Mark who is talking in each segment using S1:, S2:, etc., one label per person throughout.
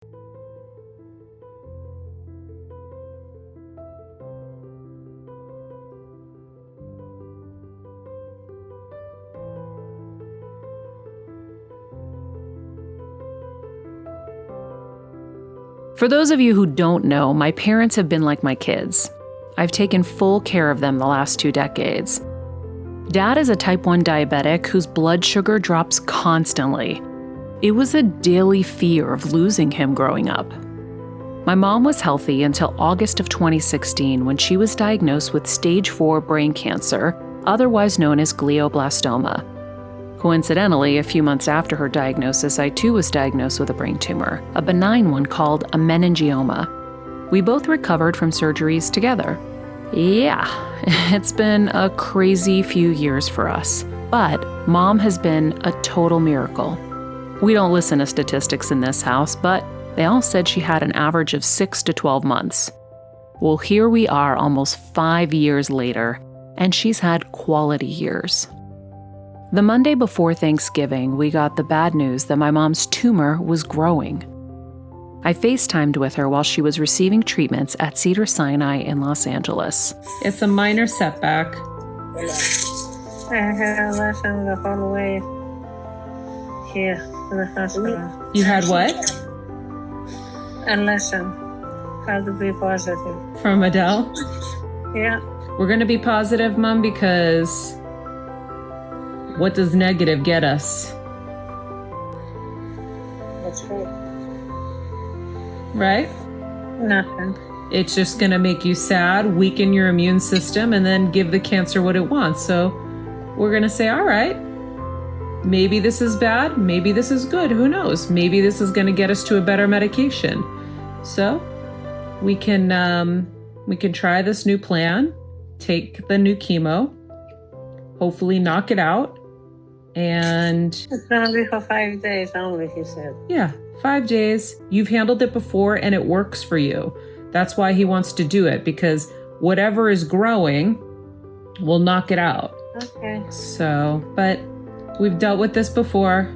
S1: For those of you who don't know, my parents have been like my kids. I've taken full care of them the last 2 decades. Dad is a type 1 diabetic whose blood sugar drops constantly. It was a daily fear of losing him growing up. My mom was healthy until August of 2016 when she was diagnosed with stage 4 brain cancer, otherwise known as glioblastoma. Coincidentally, a few months after her diagnosis, I too was diagnosed with a brain tumor, a benign one called a meningioma. We both recovered from surgeries together. Yeah, it's been a crazy few years for us, but Mom has been a total miracle. We don't listen to statistics in this house, but they all said she had an average of 6 to 12 months. Well, here we are almost 5 years later, and she's had quality years. The Monday before Thanksgiving, we got the bad news that my mom's tumor was growing. I FaceTimed with her while she was receiving treatments at Cedars-Sinai in Los Angeles.
S2: It's a minor setback.
S3: I had a lesson the whole way here in the hospital.
S2: You had what?
S3: A lesson. How to be positive.
S2: From Adele?
S3: Yeah.
S2: We're going to be positive, Mom, because what does negative get us?
S3: That's right.
S2: Right?
S3: Nothing.
S2: It's just going to make you sad, weaken your immune system, and then give the cancer what it wants. So we're going to say, all right, maybe this is bad, maybe this is good, who knows? Maybe this is going to get us to a better medication. So we can try this new plan, take the new chemo, hopefully knock it out, and
S3: It's gonna be for 5 days only, he said.
S2: yeah, 5 days. You've handled it before and it works for you. That's why he wants to do it, because whatever is growing will knock it out.
S3: Okay.
S2: So, but we've dealt with this before,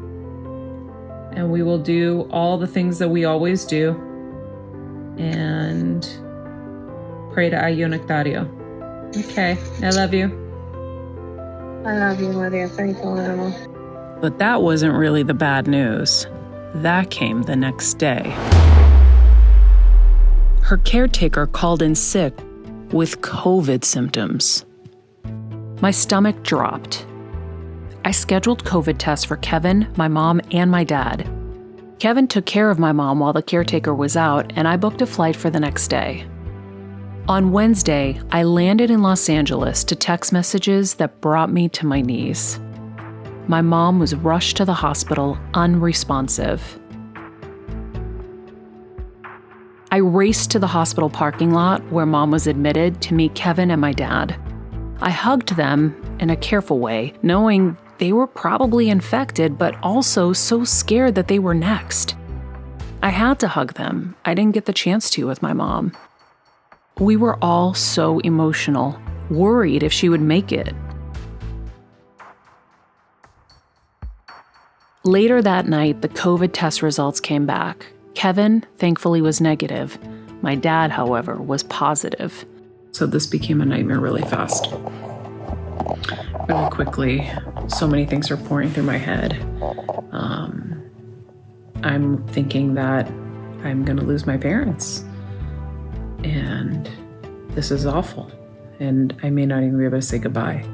S2: and we will do all the things that we always do and pray to Ayo Nectario. Okay, I love you.
S3: I love you, Maria. Thank you, Mama.
S1: But that wasn't really the bad news. That came the next day. Her caretaker called in sick with COVID symptoms. My stomach dropped. I scheduled COVID tests for Kevin, my mom, and my dad. Kevin took care of my mom while the caretaker was out, and I booked a flight for the next day. On Wednesday, I landed in Los Angeles to text messages that brought me to my knees. My mom was rushed to the hospital unresponsive. I raced to the hospital parking lot where Mom was admitted to meet Kevin and my dad. I hugged them in a careful way, knowing they were probably infected, but also so scared that they were next. I had to hug them. I didn't get the chance to with my mom. We were all so emotional, worried if she would make it. Later that night, the COVID test results came back. Kevin, thankfully, was negative. My dad, however, was positive. So this became a nightmare really fast. Really quickly, so many things are pouring through my head. I'm thinking that I'm going to lose my parents. And this is awful. And I may not even be able to say goodbye.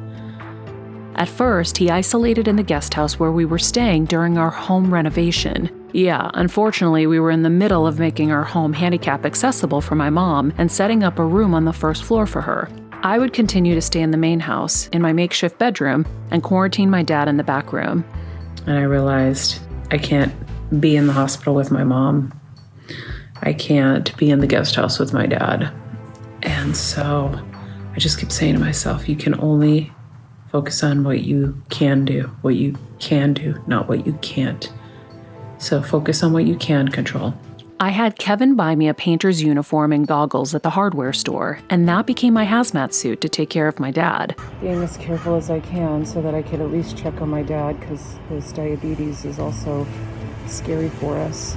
S1: At first, he isolated in the guest house where we were staying during our home renovation. Yeah, unfortunately, we were in the middle of making our home handicap accessible for my mom and setting up a room on the first floor for her. I would continue to stay in the main house, in my makeshift bedroom, and quarantine my dad in the back room. And I realized I can't be in the hospital with my mom. I can't be in the guest house with my dad. And so I just kept saying to myself, you can only focus on what you can do, not what you can't. So focus on what you can control. I had Kevin buy me a painter's uniform and goggles at the hardware store, and that became my hazmat suit to take care of my dad.
S4: Being as careful as I can so that I could at least check on my dad, because his diabetes is also scary for us.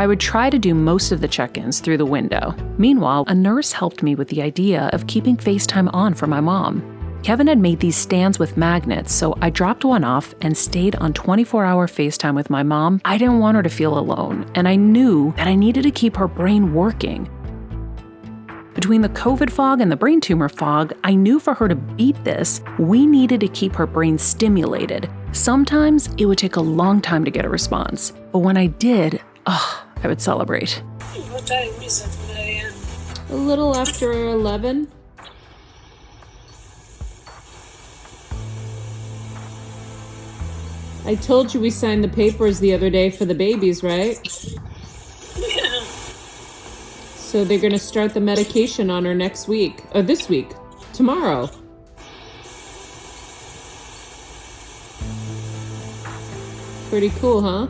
S1: I would try to do most of the check-ins through the window. Meanwhile, a nurse helped me with the idea of keeping FaceTime on for my mom. Kevin had made these stands with magnets, so I dropped one off and stayed on 24-hour FaceTime with my mom. I didn't want her to feel alone, and I knew that I needed to keep her brain working. Between the COVID fog and the brain tumor fog, I knew for her to beat this, we needed to keep her brain stimulated. Sometimes it would take a long time to get a response, but when I did, I would celebrate.
S3: What time is it, Marianne?
S2: A little after 11. I told you we signed the papers the other day for the babies, right?
S3: Yeah.
S2: So they're gonna start the medication on her next week. Or this week. Tomorrow. Pretty cool, huh?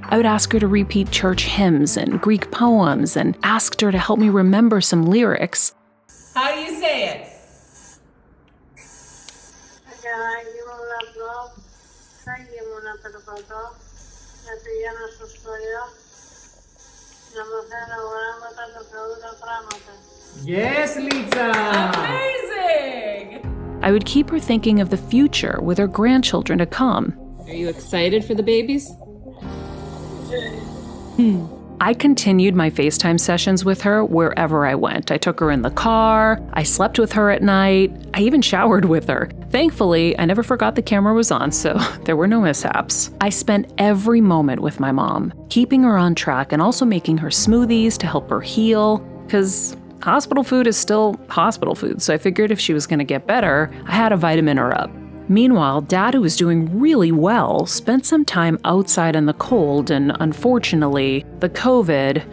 S1: I would ask her to repeat church hymns and Greek poems and asked her to help me remember some lyrics.
S2: How do you say it? Yes, Lisa! Amazing!
S1: I would keep her thinking of the future with her grandchildren to come.
S2: Are you excited for the babies?
S1: I continued my FaceTime sessions with her wherever I went. I took her in the car, I slept with her at night, I even showered with her. Thankfully, I never forgot the camera was on, so there were no mishaps. I spent every moment with my mom, keeping her on track and also making her smoothies to help her heal, because hospital food is still hospital food, so I figured if she was going to get better, I had to vitamin her up. Meanwhile, Dad, who was doing really well, spent some time outside in the cold, and unfortunately, the COVID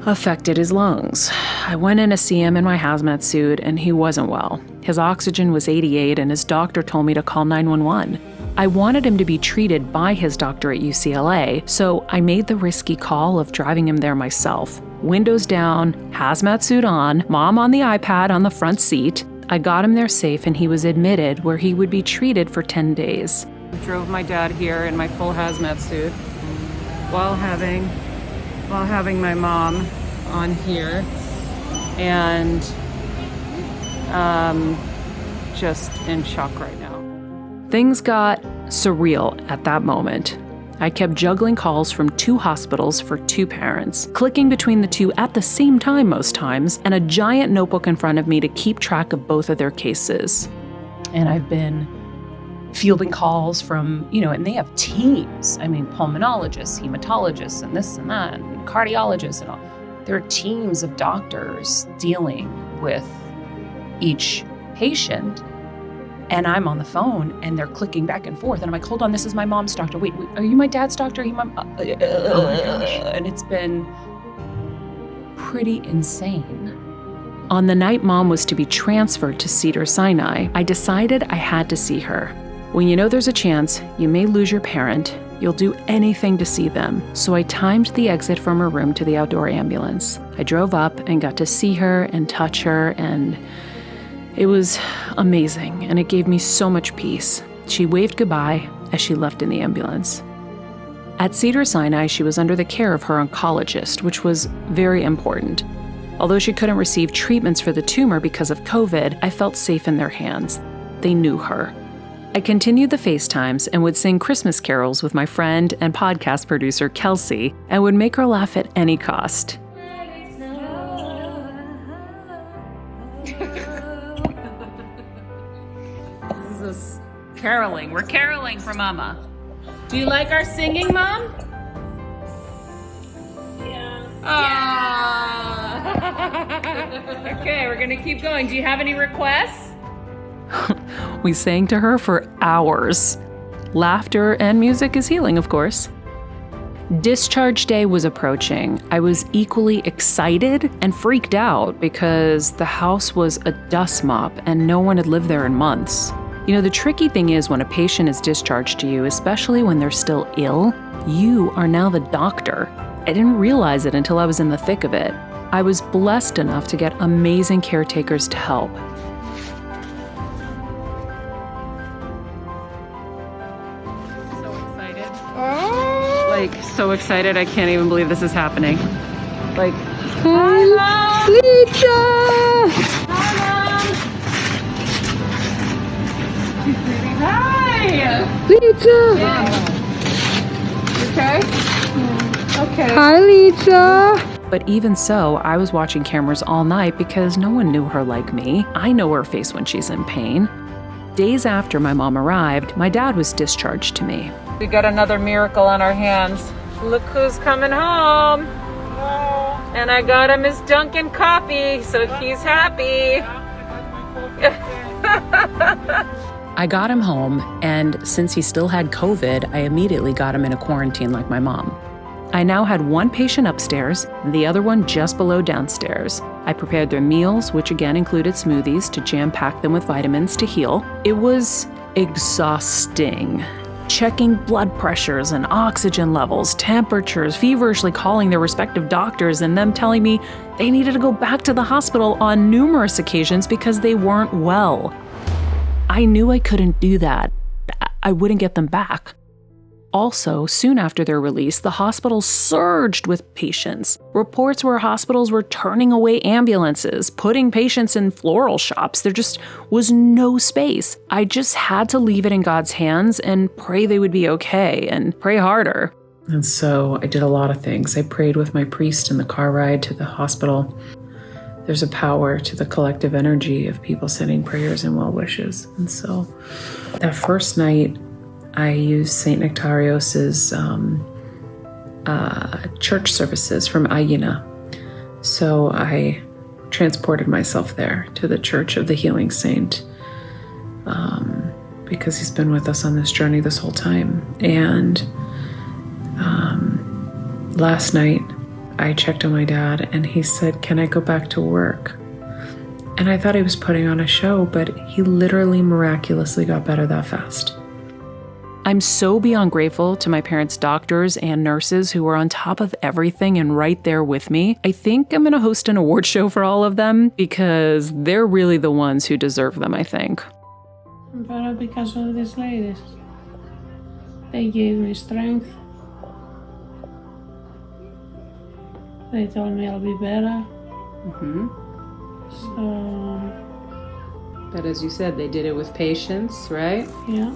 S1: affected his lungs. I went in to see him in my hazmat suit, and he wasn't well. His oxygen was 88, and his doctor told me to call 911. I wanted him to be treated by his doctor at UCLA, so I made the risky call of driving him there myself. Windows down, hazmat suit on, mom on the iPad on the front seat. I got him there safe and he was admitted where he would be treated for 10 days. I drove my dad here in my full hazmat suit while having my mom on here and just in shock right now. Things got surreal at that moment. I kept juggling calls from 2 hospitals for 2 parents, clicking between the 2 at the same time most times, and a giant notebook in front of me to keep track of both of their cases. And I've been fielding calls from, and they have teams. I mean, pulmonologists, hematologists, and this and that, and cardiologists, and all. There are teams of doctors dealing with each patient. And I'm on the phone, and they're clicking back and forth. And I'm like, hold on, this is my mom's doctor. Wait, are you my dad's doctor? Are you my... And it's been pretty insane. On the night Mom was to be transferred to Cedars-Sinai, I decided I had to see her. When you know there's a chance you may lose your parent, you'll do anything to see them. So I timed the exit from her room to the outdoor ambulance. I drove up and got to see her and touch her, and it was amazing, and it gave me so much peace. She waved goodbye as she left in the ambulance. At Cedars-Sinai, she was under the care of her oncologist, which was very important. Although she couldn't receive treatments for the tumor because of COVID, I felt safe in their hands. They knew her. I continued the FaceTimes and would sing Christmas carols with my friend and podcast producer, Kelsey, and would make her laugh at any cost. This is caroling. We're caroling for Mama.
S2: Do you like our singing, Mom?
S3: Yeah.
S2: Okay, we're gonna keep going. Do you have any requests?
S1: We sang to her for hours. Laughter and music is healing, of course. Discharge day was approaching. I was equally excited and freaked out because the house was a dust mop and no one had lived there in months. The tricky thing is when a patient is discharged to you, especially when they're still ill, you are now the doctor. I didn't realize it until I was in the thick of it. I was blessed enough to get amazing caretakers to help.
S2: So excited.
S1: Like, so excited. I can't even believe this is happening. Like,
S4: Hi, Lisa!
S1: hi!
S4: Lisa!
S1: Okay? Okay.
S4: Hi, Lisa!
S1: But even so, I was watching cameras all night because no one knew her like me. I know her face when she's in pain. Days after my mom arrived, my dad was discharged to me.
S2: We got another miracle on our hands. Look who's coming home. And I got him his Dunkin' coffee, so he's happy.
S1: I got him home, and since he still had COVID, I immediately got him in a quarantine like my mom. I now had one patient upstairs, the other one just below downstairs. I prepared their meals, which again included smoothies to jam-pack them with vitamins to heal. It was exhausting. Checking blood pressures and oxygen levels, temperatures, feverishly calling their respective doctors, and them telling me they needed to go back to the hospital on numerous occasions because they weren't well. I knew I couldn't do that. I wouldn't get them back. Also, soon after their release, the hospital surged with patients. Reports where hospitals were turning away ambulances, putting patients in floral shops. There just was no space. I just had to leave it in God's hands and pray they would be okay and pray harder. And so I did a lot of things. I prayed with my priest in the car ride to the hospital. There's a power to the collective energy of people sending prayers and well wishes. And so that first night, I used St. Nectarios' church services from Aina. So I transported myself there to the Church of the Healing Saint because he's been with us on this journey this whole time. And last night, I checked on my dad and he said, "Can I go back to work?" And I thought he was putting on a show, but he literally miraculously got better that fast. I'm so beyond grateful to my parents' doctors and nurses who were on top of everything and right there with me. I think I'm going to host an award show for all of them because they're really the ones who deserve them, I think.
S3: But because of these ladies, they gave me strength. They told me I'll be better. So,
S2: But as you said, they did it with patience, right?
S3: yeah.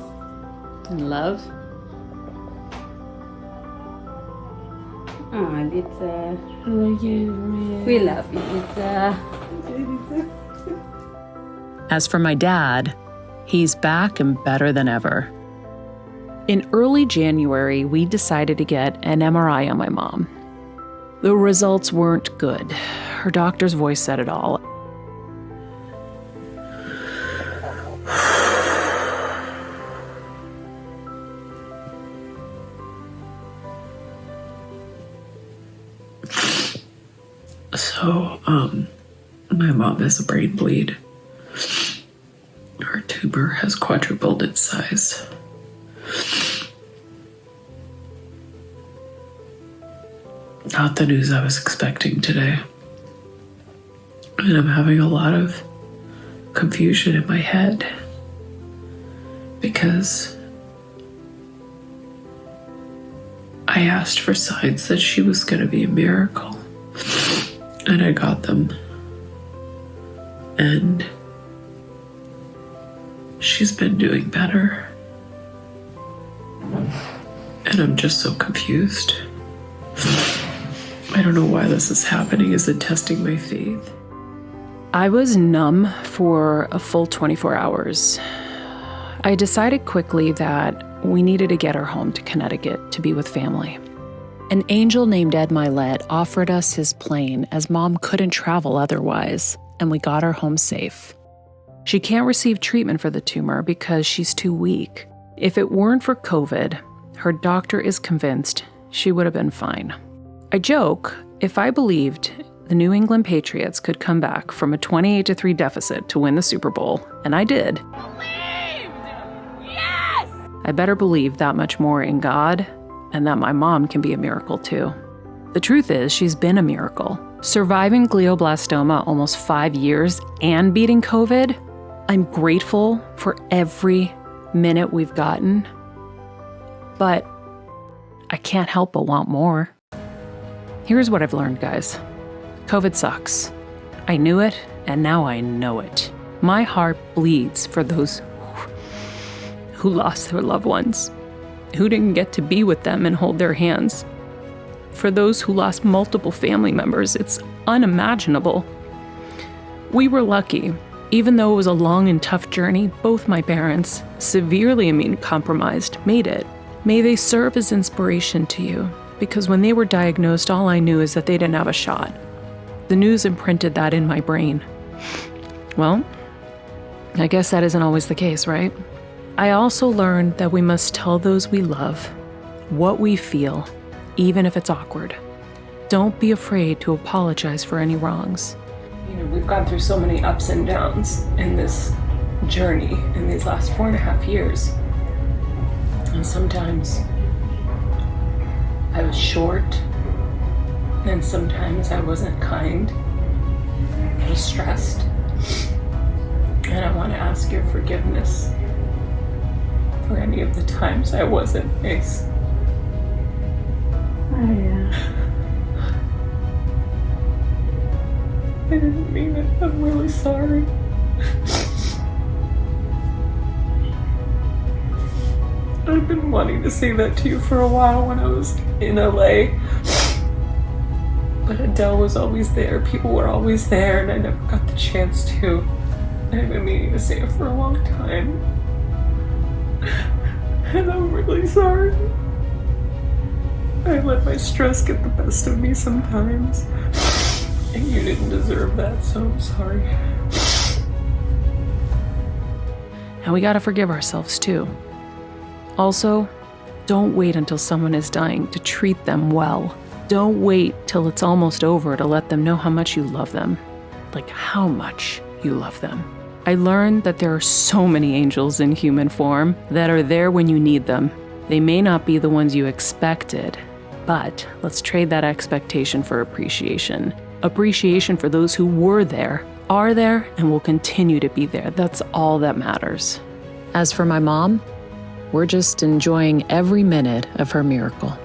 S2: And love.
S5: Oh, Lisa.
S3: They gave me...
S5: We love you, Lisa.
S1: As for my dad, he's back and better than ever. In early January, we decided to get an MRI on my mom. The results weren't good. Her doctor's voice said it all. So, my mom has a brain bleed. Her tumor has quadrupled its size. Not the news I was expecting today. And I'm having a lot of confusion in my head because I asked for signs that she was going to be a miracle. And I got them. And she's been doing better. And I'm just so confused. I don't know why this is happening. Is it testing my faith? I was numb for a full 24 hours. I decided quickly that we needed to get her home to Connecticut to be with family. An angel named Ed Milet offered us his plane as Mom couldn't travel otherwise, and we got her home safe. She can't receive treatment for the tumor because she's too weak. If it weren't for COVID, her doctor is convinced she would have been fine. I joke, if I believed the New England Patriots could come back from a 28-3 deficit to win the Super Bowl, and I did, yes! I better believe that much more in God and that my mom can be a miracle too. The truth is, she's been a miracle. Surviving glioblastoma almost 5 years and beating COVID, I'm grateful for every minute we've gotten. But I can't help but want more. Here's what I've learned, guys. COVID sucks. I knew it, and now I know it. My heart bleeds for those who lost their loved ones, who didn't get to be with them and hold their hands. For those who lost multiple family members, it's unimaginable. We were lucky. Even though it was a long and tough journey, both my parents, severely immunocompromised, made it. May they serve as inspiration to you, because when they were diagnosed, all I knew is that they didn't have a shot. The news imprinted that in my brain. Well, I guess that isn't always the case, right? I also learned that we must tell those we love what we feel, even if it's awkward. Don't be afraid to apologize for any wrongs. You know, we've gone through so many ups and downs in this journey in these last 4.5 years. And sometimes I was short, and sometimes I wasn't kind. I was stressed. And I want to ask your forgiveness for any of the times I wasn't nice.
S5: Oh, yeah.
S1: I didn't mean it. I'm really sorry. I've been wanting to say that to you for a while when I was in LA. But Adele was always there. People were always there, and I never got the chance to. I've been meaning to say it for a long time. And I'm really sorry. I let my stress get the best of me sometimes. And you didn't deserve that, so I'm sorry. And we gotta forgive ourselves too. Also, don't wait until someone is dying to treat them well. Don't wait till it's almost over to let them know how much you love them. Like how much you love them. I learned that there are so many angels in human form that are there when you need them. They may not be the ones you expected, but let's trade that expectation for appreciation. Appreciation for those who were there, are there, and will continue to be there. That's all that matters. As for my mom, we're just enjoying every minute of her miracle.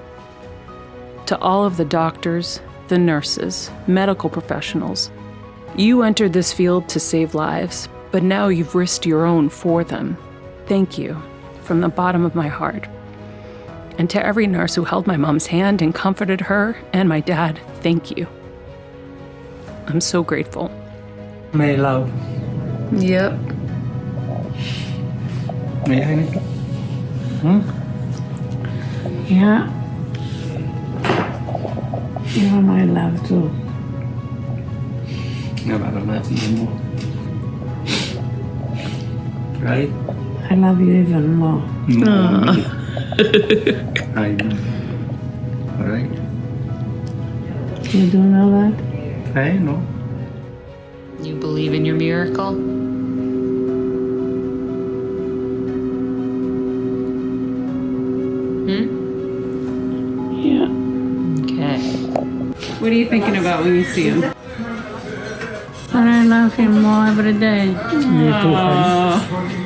S1: To all of the doctors, the nurses, medical professionals, you entered this field to save lives, but now you've risked your own for them. Thank you, from the bottom of my heart. And to every nurse who held my mom's hand and comforted her and my dad, thank you. I'm so grateful.
S6: Mẹ love.
S1: Yep.
S6: Mẹ hay.
S5: Yeah. You're my love too.
S6: Nghe bà làm gì more. Right?
S5: I love you even more.
S6: I know. Alright?
S5: You do know that?
S6: I know.
S1: You believe in your miracle?
S5: Yeah.
S1: Okay.
S2: What are you thinking about when you see him?
S5: But I love him more every day.
S6: Me too, honey.
S2: Oh,